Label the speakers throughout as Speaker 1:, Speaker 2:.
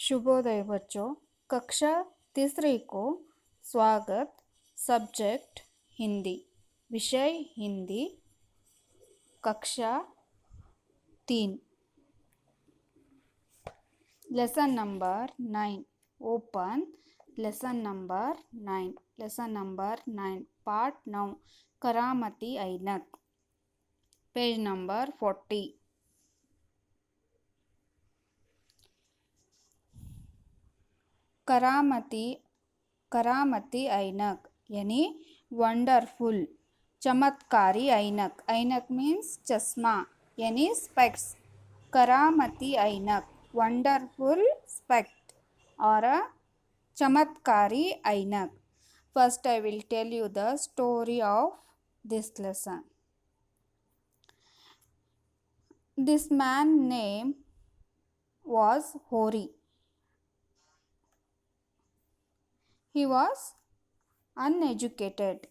Speaker 1: शुभोदय बच्चों। कक्षा तीसरी को स्वागत। सब्जेक्ट हिंदी, विषय हिंदी, कक्षा 3, lesson number 9। Open lesson number 9, lesson number 9, part 9, करामती ऐनक, पेज नंबर 40। करामती ऐनक यानी वंडरफुल, चमत्कारी ऐनक। ऐनक मीन्स चश्मा यानी स्पेक्स। करामती ऐनक, वंडरफुल स्पेक्ट और चमत्कारी ऐनक। First I will tell you the story of this lesson. This man's name was Hori. He was uneducated.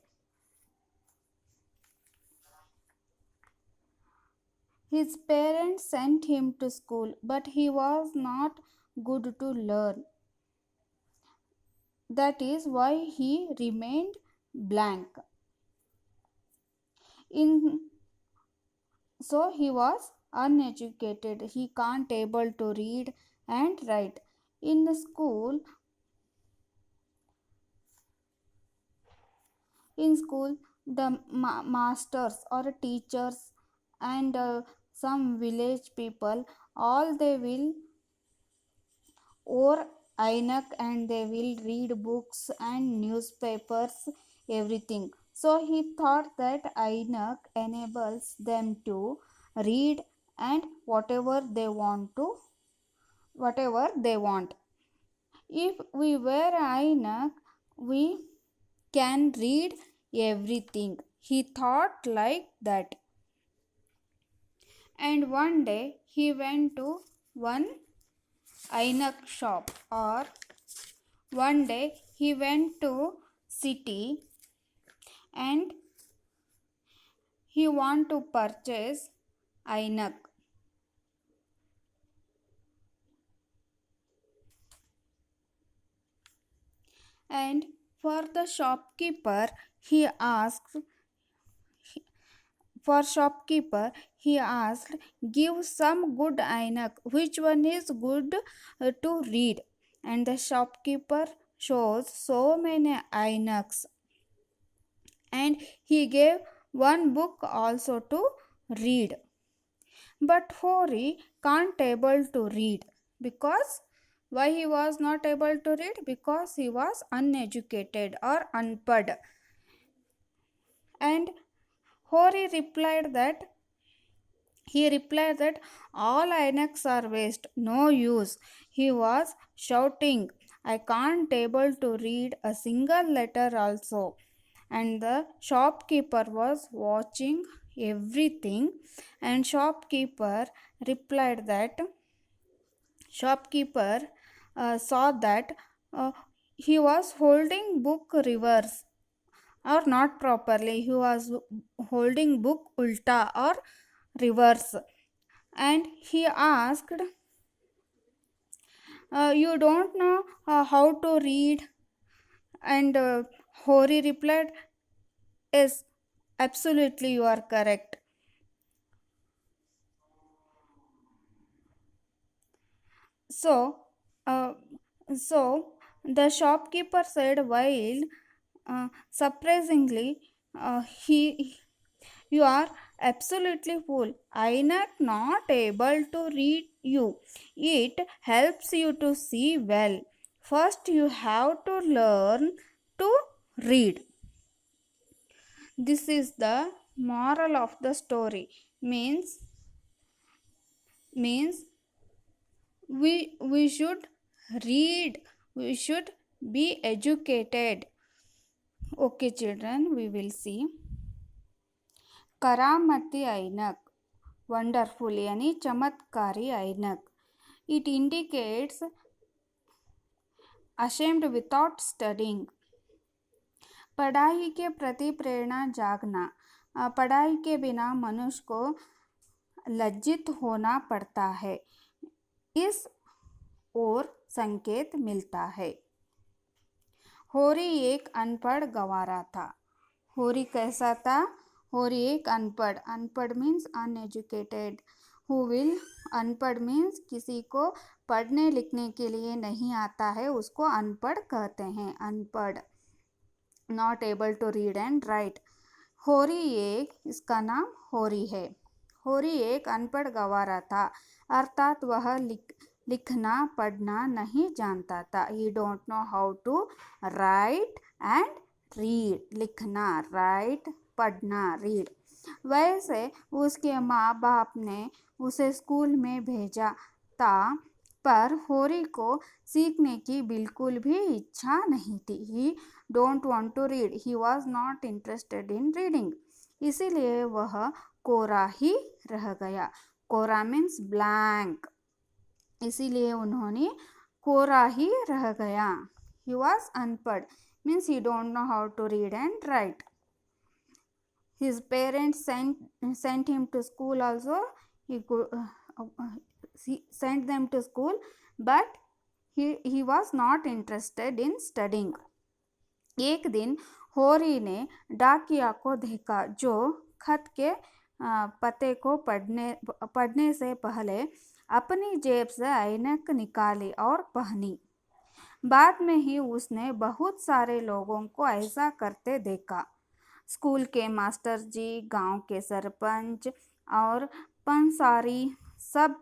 Speaker 1: His parents sent him to school, but he was not good to learn. That is why he remained blank. So he was uneducated. He can't able to read and write. In school, the masters or teachers and some village people, all they will or Ainak and they will read books and newspapers, everything. So he thought that Ainak enables them to read and whatever they want. If we wear Ainak, we can read everything. He thought like that. And one day he went to one Ainak shop, or one day he went to city and he want to purchase Ainak. And for the shopkeeper he asked, give some good Ainak, which one is good to read. And the shopkeeper shows so many Ainaks and he gave one book also to read. But Hori can't able to read. Because why he was not able to read? Because he was uneducated or unpad. And Hori replied that all Ainaks are waste, no use. He was shouting, I can't able to read a single letter also. And the shopkeeper was watching everything, and shopkeeper saw that he was holding book reverse or not properly. He was holding book ulta or reverse. And he asked, you don't know how to read? And Hori replied, yes, absolutely you are correct. So the shopkeeper said, while surprisingly, you are absolutely fool. Ainak not able to read you. It helps you to see well. First you have to learn to read. This is the moral of the story. Means we should read. We should be educated. Okay children, we will see. Karamati Ainak, wonderful यानी चमत्कारी ऐनक. It indicates ashamed without studying. पढ़ाई के प्रति प्रेरणा जागना. पढ़ाई के बिना मनुष्य को लज्जित होना पड़ता है. इस और संकेत मिलता है। होरी एक अनपढ़ गंवारा था। होरी कैसा था? होरी एक अनपढ़, अनपढ़ मीन्स अनएजुकेटेड। हु विल, अनपढ़ मीन्स किसी को पढ़ने लिखने के लिए नहीं आता है, उसको अनपढ़ कहते हैं, अनपढ़, not able to read and write. होरी एक, इसका नाम होरी है। होरी एक अनपढ़ गंवारा था, अर्थात वह लिखना पढ़ना नहीं जानता था। He don't know how to write and read, लिखना, राइट, पढ़ना, रीड। वैसे उसके माँ बाप ने उसे स्कूल में भेजा था, पर होरी को सीखने की बिल्कुल भी इच्छा नहीं थी। He don't want to read, he was not interested in reading. इसीलिए वह कोरा ही रह गया। कोरा मीन्स ब्लैंक, इसीलिए उन्होंने कोरा ही रह गया। ही वॉज अनपढ़ means he don't know how to read and write. His parents sent him to school also. He sent them to school, but he was not interested in studying. एक दिन होरी ने डाकिया को देखा जो खत के पते को पढ़ने से पहले अपनी जेब से ऐनक निकाली और पहनी। बाद में ही उसने बहुत सारे लोगों को ऐसा करते देखा। स्कूल के मास्टर जी, गांव के सरपंच और पंसारी सब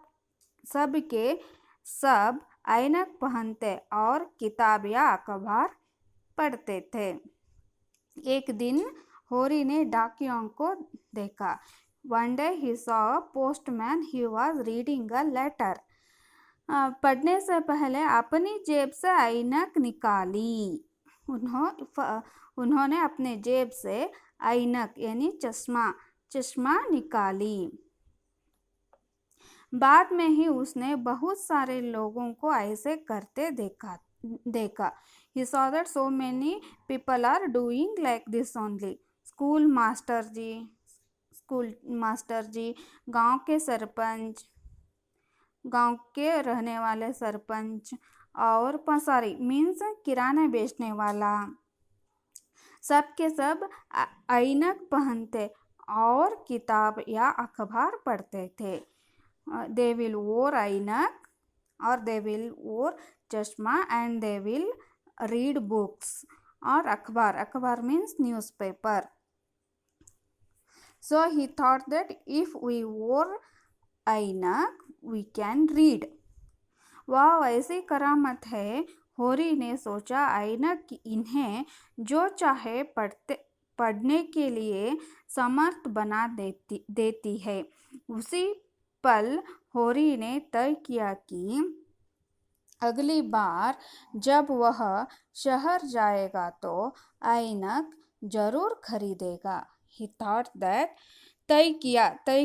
Speaker 1: के सब ऐनक पहनते और किताब या अखबार पढ़ते थे। एक दिन होरी ने डाकियों को देखा। One day he saw a postman. He was reading a letter. पढ़ने से पहले अपनी जेब से ऐनक निकाली। उन्होंने अपने जेब से ऐनक यानी चश्मा निकाली। बाद में ही उसने बहुत सारे लोगों को ऐसे करते देखा। He saw that so many people are doing like this only. School master जी, गांव के सरपंच, गांव के रहने वाले सरपंच और पंसारी मीन्स किराना बेचने वाला, सब के सब ऐनक पहनते और किताब या अखबार पढ़ते थे। दे विल वोर ऐनक और दे विल वोर चश्मा and they will read books और अखबार means newspaper. So he thought that if we wore ऐनक we can read. वाह, ऐसी करामत है। होरी ने सोचा ऐनक इन्हें जो चाहे पढ़ने के लिए समर्थ बना देती है। उसी पल होरी ने तय किया कि अगली बार जब वह शहर जाएगा तो ऐनक जरूर खरीदेगा। He thought that, तय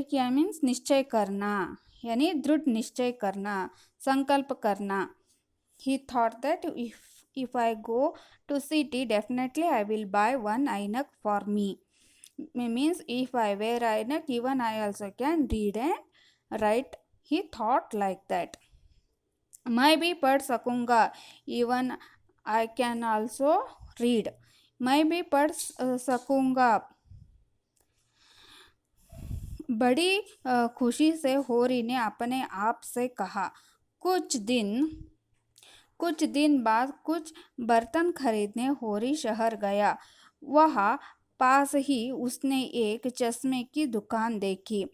Speaker 1: किया मीन्स निश्चय करना, यानी दृढ़ निश्चय करना, संकल्प करना। He thought that if I go to city, definitely I will buy one ऐनक for me. Means if I wear ऐनक, even I also can read and write. He thought like that. मैं भी पढ़ सकूँगा, even I can also read. मैं भी पढ़ सकूँगा। बड़ी खुशी से होरी ने अपने आप से कहा। कुछ दिन बाद कुछ बर्तन खरीदने होरी शहर गया। वहाँ पास ही उसने एक चश्मे की दुकान देखी।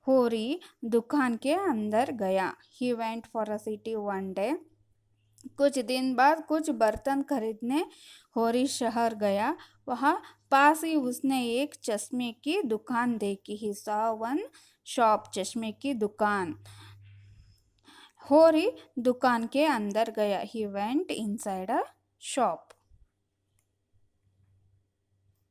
Speaker 1: होरी दुकान के अंदर गया। He went for a city one day. कुछ दिन बाद कुछ बर्तन खरीदने होरी शहर गया। वहाँ पास ही उसने एक चश्मे की दुकान देखी। He saw one shop, चश्मे की दुकान। होरी दुकान के अंदर गया। He went inside a shop.